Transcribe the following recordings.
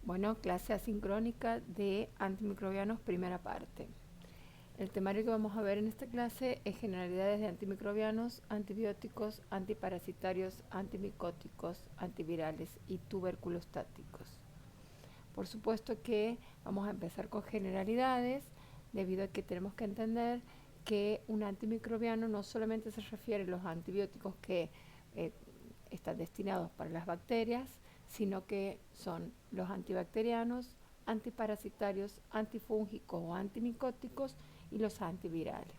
Bueno, clase asincrónica de antimicrobianos, primera parte. El temario que vamos a ver en esta clase es generalidades de antimicrobianos, antibióticos, antiparasitarios, antimicóticos, antivirales y tuberculostáticos. Por supuesto que vamos a empezar con generalidades, debido a que tenemos que entender que un antimicrobiano no solamente se refiere a los antibióticos que están destinados para las bacterias, sino que son los antibacterianos, antiparasitarios, antifúngicos o antimicóticos y los antivirales.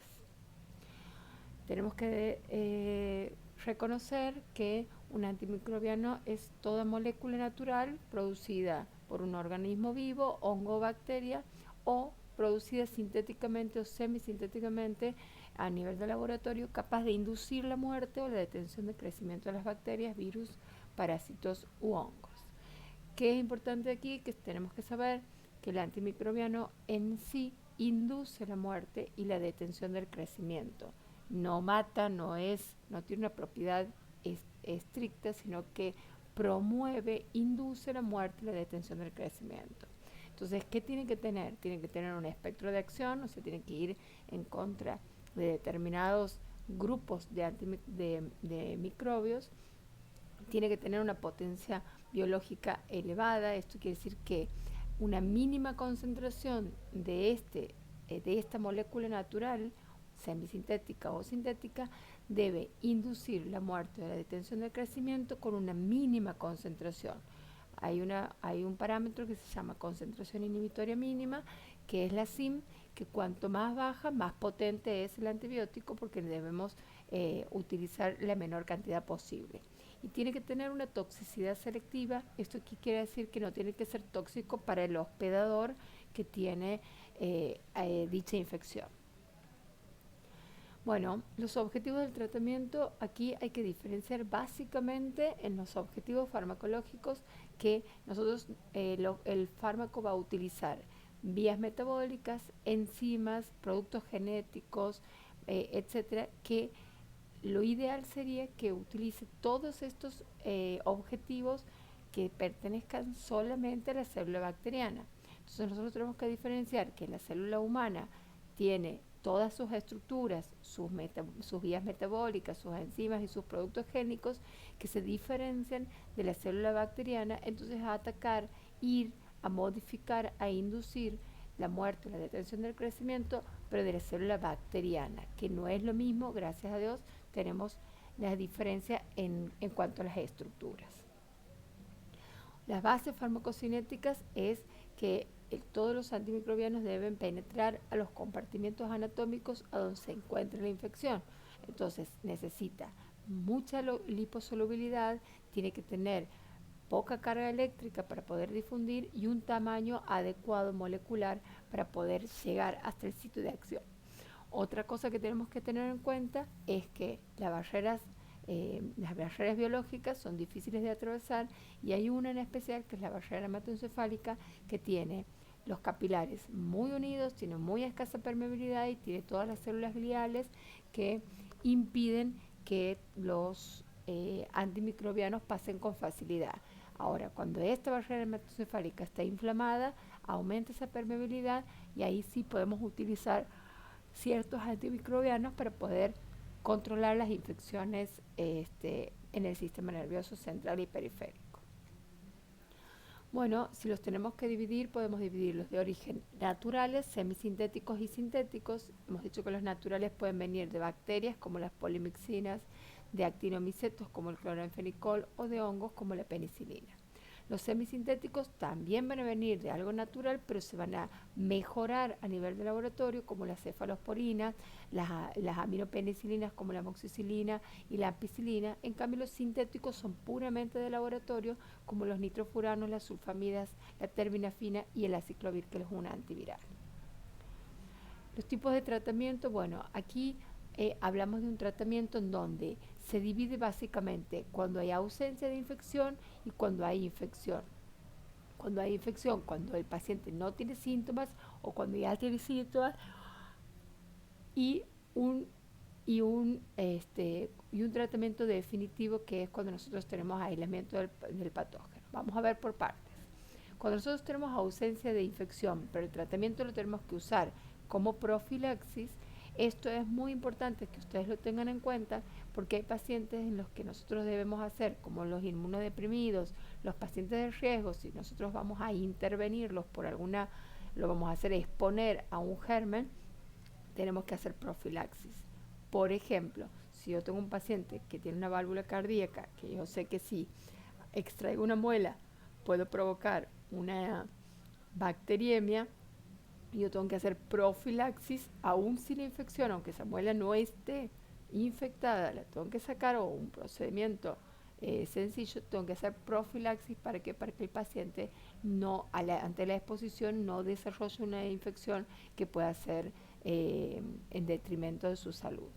Tenemos que reconocer que un antimicrobiano es toda molécula natural producida por un organismo vivo, hongo o bacteria, o producida sintéticamente o semisintéticamente a nivel de laboratorio, capaz de inducir la muerte o la detención del crecimiento de las bacterias, virus, parásitos u hongos. ¿Qué es importante aquí? Que tenemos que saber que el antimicrobiano en sí induce la muerte y la detención del crecimiento. No mata, no tiene una propiedad estricta, sino que promueve, induce la muerte y la detención del crecimiento. Entonces, ¿qué tiene que tener? Tiene que tener un espectro de acción, o sea, tiene que ir en contra de determinados grupos de microbios. Tiene que tener una potencia biológica elevada. Esto quiere decir que una mínima concentración de esta molécula natural, semisintética o sintética, debe inducir la muerte o la detención del crecimiento con una mínima concentración. Hay un parámetro que se llama concentración inhibitoria mínima, que es la CIM, que cuanto más baja, más potente es el antibiótico, porque debemos utilizar la menor cantidad posible. Y tiene que tener una toxicidad selectiva. Esto aquí quiere decir que no tiene que ser tóxico para el hospedador que tiene dicha infección. Bueno, los objetivos del tratamiento, aquí hay que diferenciar básicamente en los objetivos farmacológicos, que nosotros, el fármaco va a utilizar vías metabólicas, enzimas, productos genéticos, etcétera, que lo ideal sería que utilice todos estos objetivos que pertenezcan solamente a la célula bacteriana. Entonces nosotros tenemos que diferenciar que la célula humana tiene todas sus estructuras, sus vías metabólicas, sus enzimas y sus productos génicos que se diferencian de la célula bacteriana. Entonces a atacar, ir a modificar, a inducir la muerte o la detención del crecimiento, pero de la célula bacteriana, que no es lo mismo. Gracias a Dios tenemos la diferencia en cuanto a las estructuras. Las bases farmacocinéticas es que todos los antimicrobianos deben penetrar a los compartimentos anatómicos a donde se encuentra la infección. Entonces necesita mucha liposolubilidad, tiene que tener poca carga eléctrica para poder difundir y un tamaño adecuado molecular para poder llegar hasta el sitio de acción. Otra cosa que tenemos que tener en cuenta es que las barreras biológicas son difíciles de atravesar, y hay una en especial que es la barrera hematoencefálica, que tiene los capilares muy unidos, tiene muy escasa permeabilidad y tiene todas las células gliales que impiden que los antimicrobianos pasen con facilidad. Ahora, cuando esta barrera hematoencefálica está inflamada, aumenta esa permeabilidad y ahí sí podemos utilizar ciertos antimicrobianos para poder controlar las infecciones en el sistema nervioso central y periférico. Bueno, si los tenemos que dividir, podemos dividirlos de origen naturales, semisintéticos y sintéticos. Hemos dicho que los naturales pueden venir de bacterias como las polimixinas, de actinomicetos como el cloranfenicol o de hongos como la penicilina. Los semisintéticos también van a venir de algo natural, pero se van a mejorar a nivel de laboratorio, como las cefalosporinas, las aminopenicilinas como la amoxicilina y la ampicilina. En cambio, los sintéticos son puramente de laboratorio, como los nitrofuranos, las sulfamidas, la terminafina y el aciclovir, que es un antiviral. Los tipos de tratamiento, bueno, aquí hablamos de un tratamiento en donde se divide básicamente cuando hay ausencia de infección y cuando hay infección. Cuando hay infección, cuando el paciente no tiene síntomas o cuando ya tiene síntomas, y un tratamiento definitivo, que es cuando nosotros tenemos aislamiento del patógeno. Vamos a ver por partes. Cuando nosotros tenemos ausencia de infección, pero el tratamiento lo tenemos que usar como profilaxis, esto es muy importante que ustedes lo tengan en cuenta porque hay pacientes en los que nosotros debemos hacer, como los inmunodeprimidos, los pacientes de riesgo, si nosotros vamos a intervenirlos por alguna, lo vamos a hacer exponer a un germen, tenemos que hacer profilaxis. Por ejemplo, si yo tengo un paciente que tiene una válvula cardíaca, que yo sé que si extraigo una muela puedo provocar una bacteriemia, yo tengo que hacer profilaxis aún sin infección, aunque esa muela no esté infectada, la tengo que sacar o un procedimiento sencillo, tengo que hacer profilaxis para que el paciente no, ante la exposición no desarrolle una infección que pueda ser en detrimento de su salud.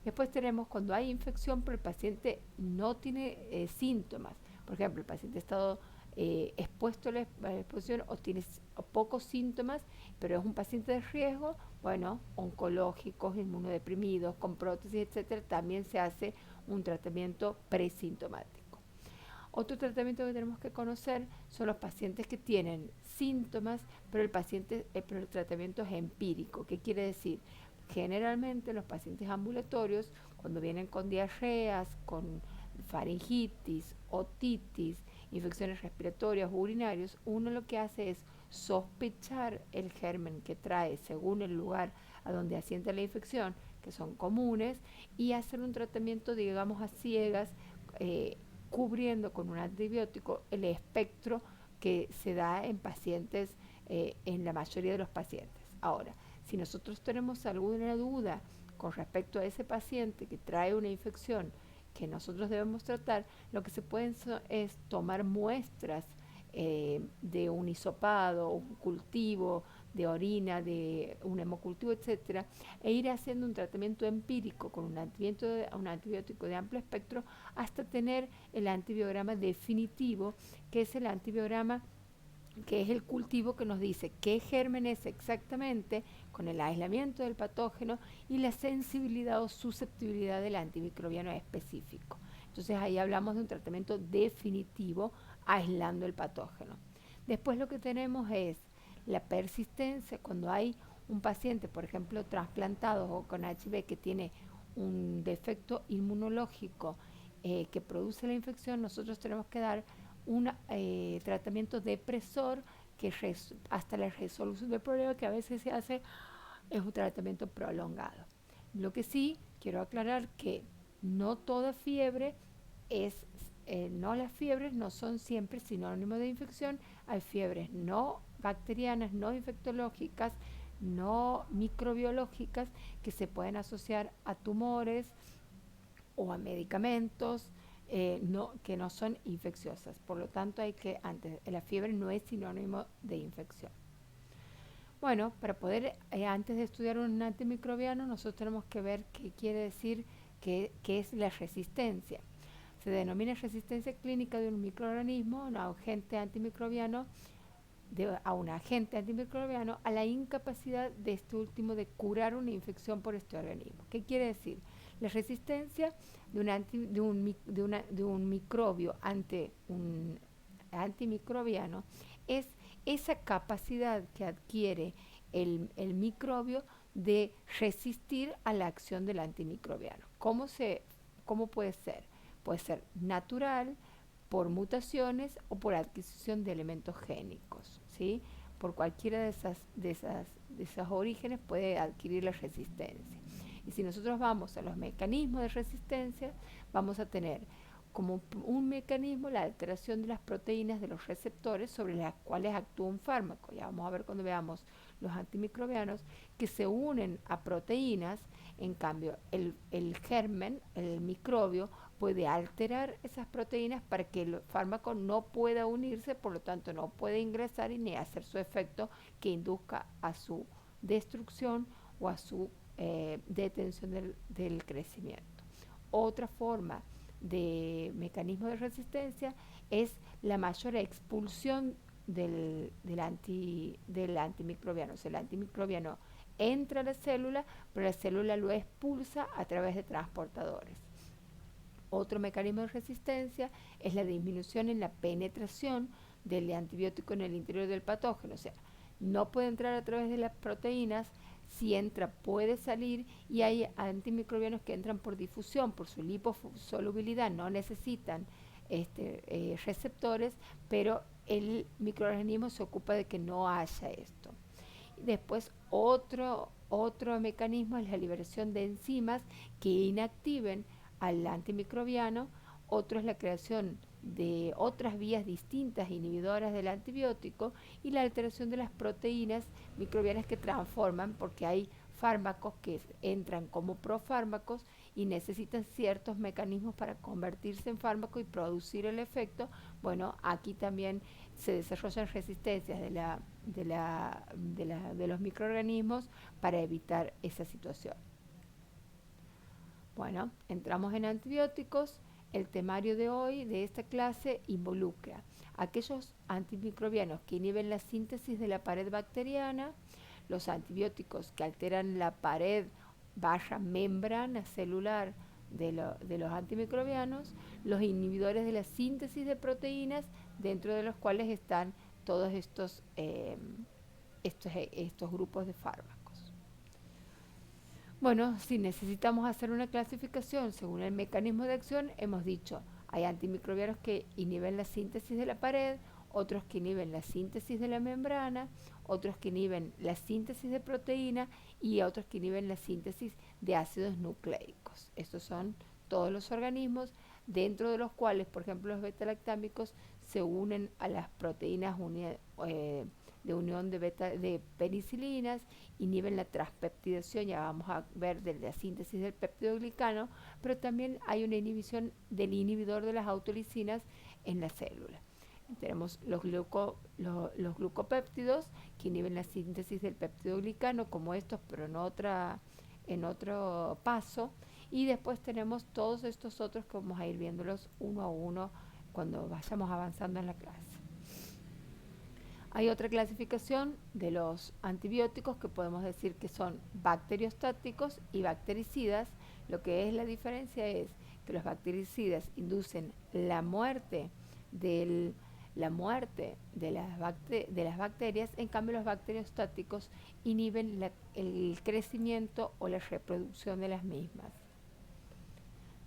Después tenemos cuando hay infección pero el paciente no tiene síntomas. Por ejemplo, el paciente ha estado expuesto a la exposición o tiene pocos síntomas, pero es un paciente de riesgo, bueno, oncológicos, inmunodeprimidos, con prótesis, etcétera, también se hace un tratamiento presintomático. Otro tratamiento que tenemos que conocer son los pacientes que tienen síntomas, pero el tratamiento es empírico. ¿Qué quiere decir? Generalmente los pacientes ambulatorios, cuando vienen con diarreas, con faringitis, otitis, infecciones respiratorias, urinarios, uno lo que hace es sospechar el germen que trae según el lugar a donde asienta la infección, que son comunes, y hacer un tratamiento, digamos, a ciegas, cubriendo con un antibiótico el espectro que se da en pacientes, en la mayoría de los pacientes. Ahora, si nosotros tenemos alguna duda con respecto a ese paciente que trae una infección que nosotros debemos tratar, lo que se puede es tomar muestras de un hisopado, un cultivo de orina, de un hemocultivo, etcétera, e ir haciendo un tratamiento empírico con un antibiótico de amplio espectro hasta tener el antibiograma definitivo, que es el antibiograma que es el cultivo que nos dice qué germen es exactamente con el aislamiento del patógeno y la sensibilidad o susceptibilidad del antimicrobiano específico. Entonces ahí hablamos de un tratamiento definitivo aislando el patógeno. Después lo que tenemos es la persistencia cuando hay un paciente, por ejemplo, trasplantado o con HIV que tiene un defecto inmunológico que produce la infección, nosotros tenemos que dar un tratamiento depresor que hasta la resolución del problema, que a veces se hace, es un tratamiento prolongado. Lo que sí quiero aclarar que no toda fiebre es, no las fiebres no son siempre sinónimo de infección. Hay fiebres no bacterianas, no infectológicas, no microbiológicas que se pueden asociar a tumores o a medicamentos que no son infecciosas. Por lo tanto, la fiebre no es sinónimo de infección. Bueno, para poder, antes de estudiar un antimicrobiano, nosotros tenemos que ver qué quiere decir qué es la resistencia. Se denomina resistencia clínica de un microorganismo, un agente antimicrobiano, a la incapacidad de este último de curar una infección por este organismo. ¿Qué quiere decir? La resistencia de un microbio ante un antimicrobiano es esa capacidad que adquiere el microbio de resistir a la acción del antimicrobiano. ¿Cómo puede ser? Puede ser natural, por mutaciones o por adquisición de elementos génicos, ¿sí? Por cualquiera de esos orígenes puede adquirir la resistencia. Y si nosotros vamos a los mecanismos de resistencia, vamos a tener como un mecanismo la alteración de las proteínas de los receptores sobre las cuales actúa un fármaco. Ya vamos a ver cuando veamos los antimicrobianos que se unen a proteínas. En cambio, el germen, el microbio, puede alterar esas proteínas para que el fármaco no pueda unirse, por lo tanto no puede ingresar y ni hacer su efecto que induzca a su destrucción o a su detención del crecimiento. Otra forma de mecanismo de resistencia es la mayor expulsión del antimicrobiano. O sea, el antimicrobiano entra a la célula, pero la célula lo expulsa a través de transportadores. Otro mecanismo de resistencia es la disminución en la penetración del antibiótico en el interior del patógeno. O sea, no puede entrar a través de las proteínas. Si entra, puede salir, y hay antimicrobianos que entran por difusión, por su liposolubilidad, no necesitan receptores, pero el microorganismo se ocupa de que no haya esto. Después, otro mecanismo es la liberación de enzimas que inactiven al antimicrobiano. Otro es la creación de otras vías distintas inhibidoras del antibiótico, y la alteración de las proteínas microbianas que transforman, porque hay fármacos que entran como profármacos y necesitan ciertos mecanismos para convertirse en fármaco y producir el efecto. Bueno, aquí también se desarrollan resistencias de los microorganismos para evitar esa situación. Bueno, entramos en antibióticos. El temario de hoy, de esta clase, involucra aquellos antimicrobianos que inhiben la síntesis de la pared bacteriana, los antibióticos que alteran la pared membrana celular de los antimicrobianos, los inhibidores de la síntesis de proteínas, dentro de los cuales están todos estos grupos de fármacos. Bueno, si necesitamos hacer una clasificación según el mecanismo de acción, hemos dicho, hay antimicrobianos que inhiben la síntesis de la pared, otros que inhiben la síntesis de la membrana, otros que inhiben la síntesis de proteína y otros que inhiben la síntesis de ácidos nucleicos. Estos son todos los organismos dentro de los cuales, por ejemplo, los beta-lactámicos se unen a las proteínas de unión de penicilinas, inhiben la transpeptidación, ya vamos a ver de la síntesis del peptidoglicano, pero también hay una inhibición del inhibidor de las autolisinas en la célula. Tenemos los glucopéptidos que inhiben la síntesis del peptidoglicano, como estos, pero en otro paso. Y después tenemos todos estos otros que vamos a ir viéndolos uno a uno cuando vayamos avanzando en la clase. Hay otra clasificación de los antibióticos que podemos decir que son bacteriostáticos y bactericidas. Lo que es la diferencia es que los bactericidas inducen la muerte de las bacterias, en cambio los bacteriostáticos inhiben el crecimiento o la reproducción de las mismas.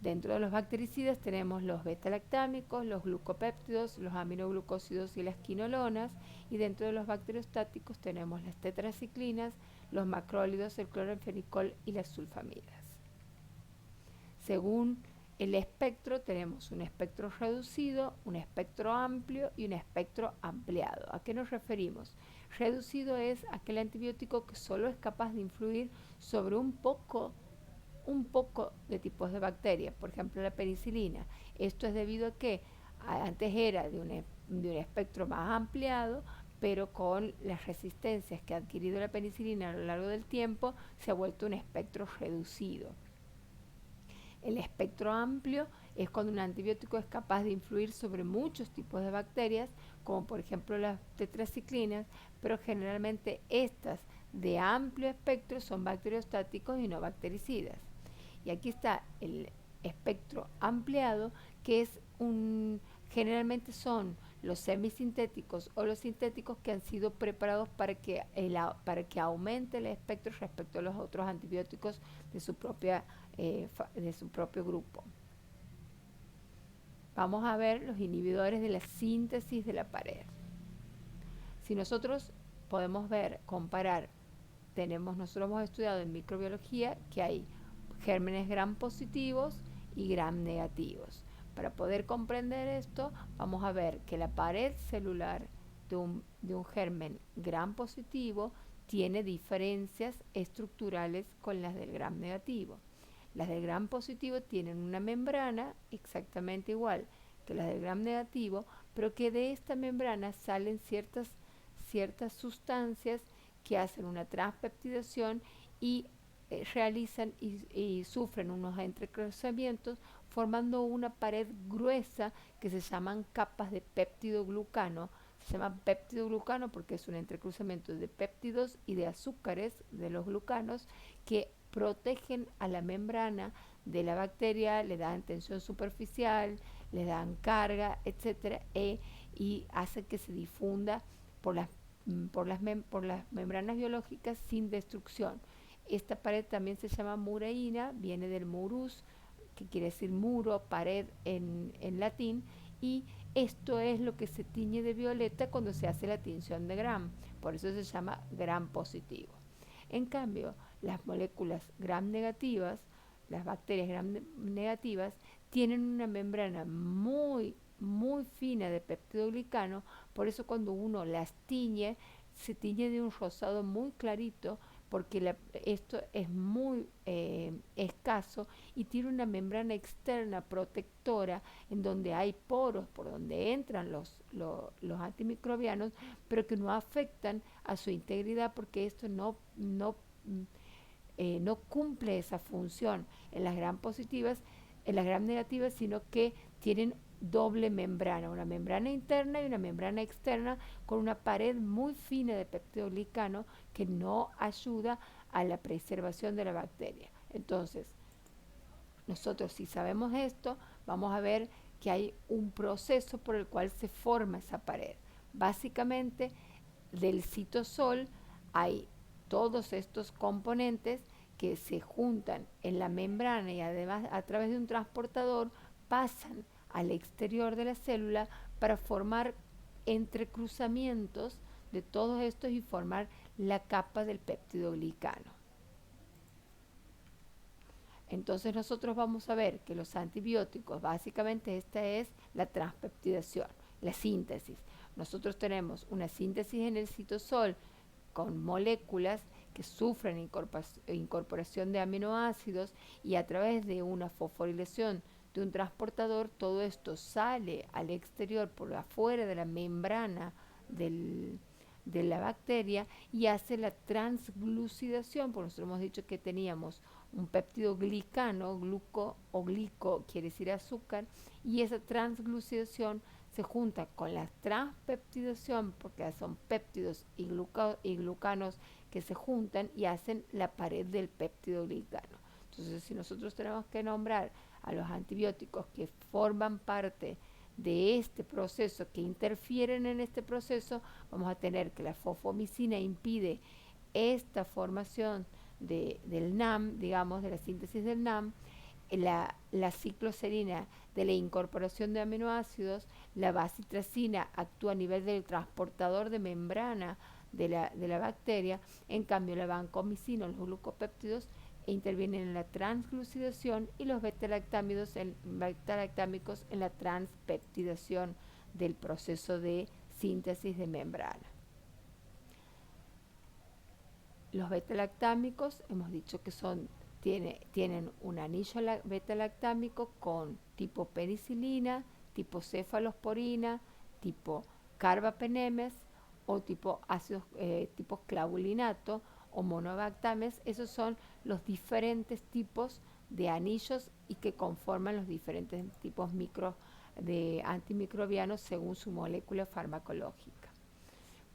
Dentro de los bactericidas tenemos los beta-lactámicos, los glucopéptidos, los aminoglucósidos y las quinolonas, y dentro de los bacteriostáticos tenemos las tetraciclinas, los macrólidos, el cloranfenicol y las sulfamidas. Según el espectro tenemos un espectro reducido, un espectro amplio y un espectro ampliado. ¿A qué nos referimos? Reducido es aquel antibiótico que solo es capaz de influir sobre un poco de tipos de bacterias, por ejemplo la penicilina. Esto es debido a que antes era de un espectro más ampliado, pero con las resistencias que ha adquirido la penicilina a lo largo del tiempo se ha vuelto un espectro reducido. El espectro amplio es cuando un antibiótico es capaz de influir sobre muchos tipos de bacterias, como por ejemplo las tetraciclinas, pero generalmente estas de amplio espectro son bacteriostáticos y no bactericidas. Y aquí está el espectro ampliado, que es generalmente son los semisintéticos o los sintéticos que han sido preparados para que aumente el espectro respecto a los otros antibióticos de su propio grupo. Vamos a ver los inhibidores de la síntesis de la pared. Si nosotros podemos comparar, nosotros hemos estudiado en microbiología que hay gérmenes gram positivos y gram negativos. Para poder comprender esto, vamos a ver que la pared celular de un germen gram positivo tiene diferencias estructurales con las del gram negativo. Las del gram positivo tienen una membrana exactamente igual que las del gram negativo, pero que de esta membrana salen ciertas sustancias que hacen una transpeptidación y realizan y sufren unos entrecruzamientos, formando una pared gruesa que se llaman capas de péptidoglucano. Se llama péptidoglucano porque es un entrecruzamiento de péptidos y de azúcares de los glucanos que protegen a la membrana de la bacteria, le dan tensión superficial, le dan carga, etcétera, y hace que se difunda por las membranas biológicas sin destrucción. Esta pared también se llama muraína, viene del murus, que quiere decir muro, pared en latín, y esto es lo que se tiñe de violeta cuando se hace la tinción de Gram, por eso se llama Gram positivo. En cambio, las moléculas Gram negativas, las bacterias Gram negativas, tienen una membrana muy fina de peptidoglicano, por eso cuando uno las tiñe, se tiñe de un rosado muy clarito, porque esto es muy escaso y tiene una membrana externa protectora en donde hay poros por donde entran los antimicrobianos, pero que no afectan a su integridad porque esto no cumple esa función en las gram positivas, en las gram negativas, sino que tienen doble membrana, una membrana interna y una membrana externa con una pared muy fina de peptidoglicano que no ayuda a la preservación de la bacteria. Entonces, nosotros si sabemos esto, vamos a ver que hay un proceso por el cual se forma esa pared. Básicamente, del citosol hay todos estos componentes que se juntan en la membrana y además a través de un transportador pasan al exterior de la célula para formar entrecruzamientos de todos estos y formar la capa del peptidoglicano. Entonces nosotros vamos a ver que los antibióticos, básicamente esta es la transpeptidación, la síntesis. Nosotros tenemos una síntesis en el citosol con moléculas que sufren incorporación de aminoácidos y a través de una fosforilación de un transportador, todo esto sale al exterior por afuera de la membrana de la bacteria y hace la transglucidación, porque nosotros hemos dicho que teníamos un péptido glicano, gluco o glico quiere decir azúcar, y esa transglucidación se junta con la transpeptidación, porque son péptidos y glucanos que se juntan y hacen la pared del péptido glicano. Entonces, si nosotros tenemos que nombrar a los antibióticos que forman parte de este proceso, que interfieren en este proceso, vamos a tener que la fosfomicina impide esta formación del NAM, digamos, de la síntesis del NAM, la cicloserina de la incorporación de aminoácidos, la bacitracina actúa a nivel del transportador de membrana de la bacteria, en cambio la vancomicina, los glucopéptidos, intervienen en la transglucidación y los beta-lactámicos en la transpeptidación del proceso de síntesis de membrana. Los beta-lactámicos hemos dicho que tienen un anillo beta-lactámico con tipo penicilina, tipo cefalosporina, tipo carbapenemes o tipo ácidos tipo clavulinato o monobactames. Esos son los diferentes tipos de anillos y que conforman los diferentes tipos de antimicrobianos según su molécula farmacológica.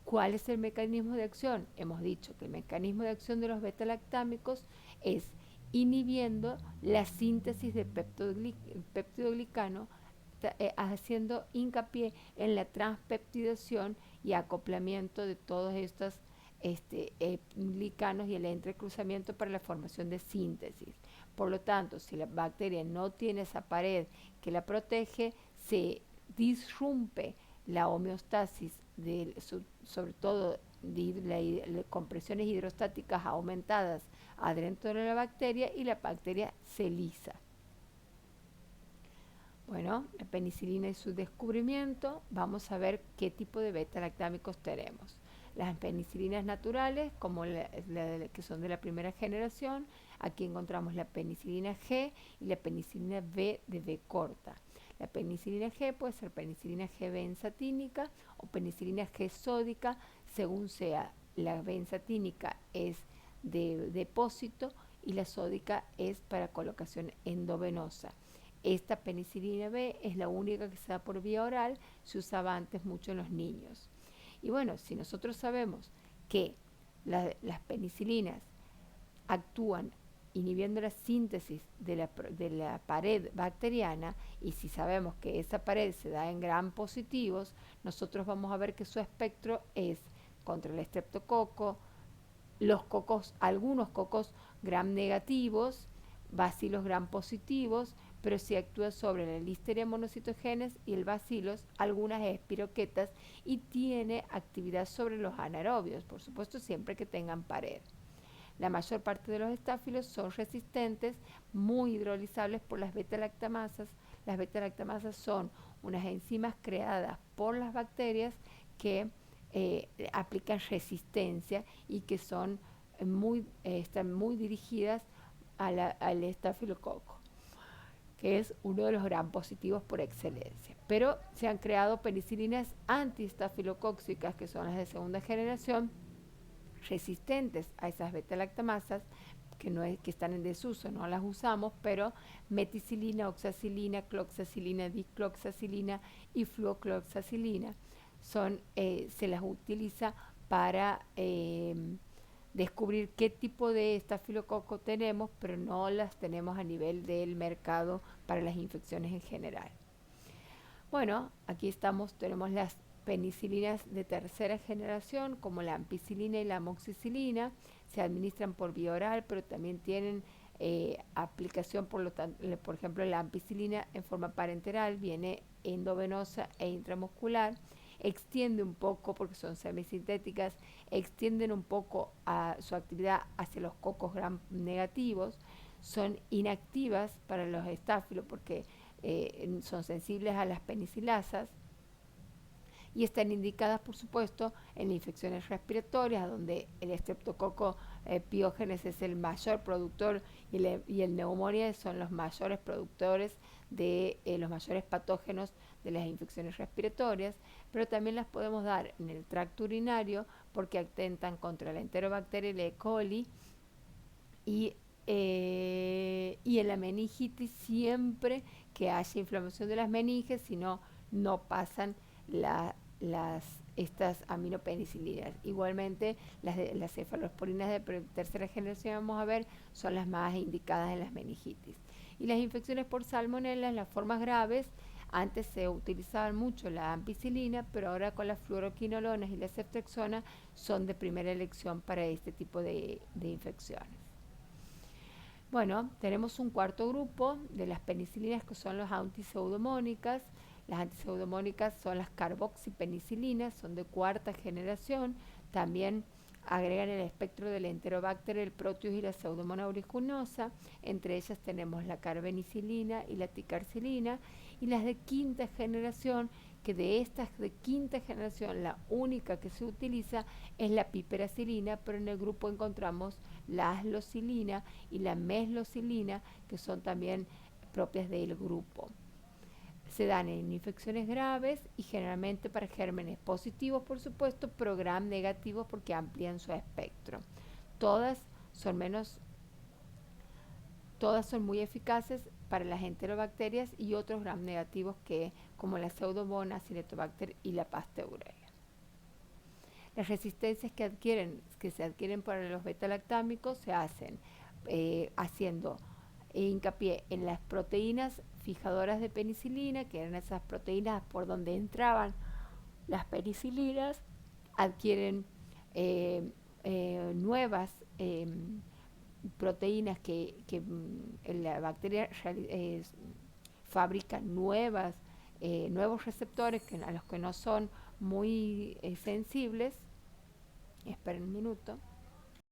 ¿Cuál es el mecanismo de acción? Hemos dicho que el mecanismo de acción de los beta-lactámicos es inhibiendo la síntesis de peptidoglicano, haciendo hincapié en la transpeptidación y acoplamiento de todos estos glicanos y el entrecruzamiento para la formación de síntesis. Por lo tanto, si la bacteria no tiene esa pared que la protege, se disrumpe la homeostasis, sobre todo de compresiones hidrostáticas aumentadas adentro de la bacteria y la bacteria se lisa. Bueno, la penicilina y su descubrimiento, vamos a ver qué tipo de beta-lactámicos tenemos. Las penicilinas naturales, como que son de la primera generación, aquí encontramos la penicilina G y la penicilina B de B corta. La penicilina G puede ser penicilina G benzatínica o penicilina G sódica, según sea. La benzatínica es de depósito y la sódica es para colocación endovenosa. Esta penicilina B es la única que se da por vía oral, se usaba antes mucho en los niños. Y bueno, si nosotros sabemos que las penicilinas actúan inhibiendo la síntesis de la pared bacteriana, y si sabemos que esa pared se da en gram positivos, nosotros vamos a ver que su espectro es contra el estreptococo, algunos cocos gram negativos, bacilos gram positivos, pero si actúa sobre la Listeria monocytogenes y el bacillus, algunas espiroquetas, y tiene actividad sobre los anaerobios, por supuesto siempre que tengan pared. La mayor parte de los estáfilos son resistentes, muy hidrolizables por las beta-lactamasas. Las beta-lactamasas son unas enzimas creadas por las bacterias que aplican resistencia y que son están muy dirigidas al estafilococo, que es uno de los gram positivos por excelencia. Pero se han creado penicilinas antiestafilocóxicas, que son las de segunda generación, resistentes a esas beta-lactamasas, que están en desuso, no las usamos, pero meticilina, oxacilina, cloxacilina, dicloxacilina y fluocloxacilina se las utiliza para descubrir qué tipo de estafilococo tenemos, pero no las tenemos a nivel del mercado para las infecciones en general. Bueno, aquí tenemos las penicilinas de tercera generación, como la ampicilina y la amoxicilina. Se administran por vía oral, pero también tienen aplicación, por ejemplo, la ampicilina en forma parenteral, viene endovenosa e intramuscular. Extiende un poco, porque son semisintéticas, extienden un poco su actividad hacia los cocos gram negativos. Son inactivas para los estáfilos porque son sensibles a las penicilasas, y están indicadas, por supuesto, en infecciones respiratorias, donde el estreptococo piógenes es el mayor productor y el neumonía son los mayores productores de los mayores patógenos de las infecciones respiratorias, pero también las podemos dar en el tracto urinario porque atentan contra la enterobacteria y la E. coli, y en la meningitis siempre que haya inflamación de las meninges, si no, no pasan estas aminopenicilinas. Igualmente, las cefalosporinas de tercera generación, vamos a ver, son las más indicadas en las meningitis. Y las infecciones por salmonella, en las formas graves, antes se utilizaban mucho la ampicilina, pero ahora con las fluoroquinolonas y la ceftriaxona son de primera elección para este tipo de infecciones. Bueno, tenemos un cuarto grupo de las penicilinas, que son las antiseudomónicas. Las antiseudomónicas son las carboxipenicilinas, son de cuarta generación. También agregan el espectro del Enterobacter, el Proteus y la Pseudomonas aeruginosa. Entre ellas tenemos la carbenicilina y la ticarcilina. Y las de quinta generación, que de estas de quinta generación la única que se utiliza es la piperacilina, pero en el grupo encontramos la aslocilina y la meslocilina, que son también propias del grupo. Se dan en infecciones graves y generalmente para gérmenes positivos, por supuesto, pero gram negativos porque amplían su espectro. Todas son muy eficaces para las enterobacterias y otros gram negativos como la Pseudomonas, Acinetobacter y la Pasteureia. Las resistencias que se adquieren para los beta-lactámicos se hacen haciendo hincapié en las proteínas fijadoras de penicilina, que eran esas proteínas por donde entraban las penicilinas. Adquieren nuevas proteínas que la bacteria fabrica nuevos receptores a los que no son muy sensibles. Esperen un minuto.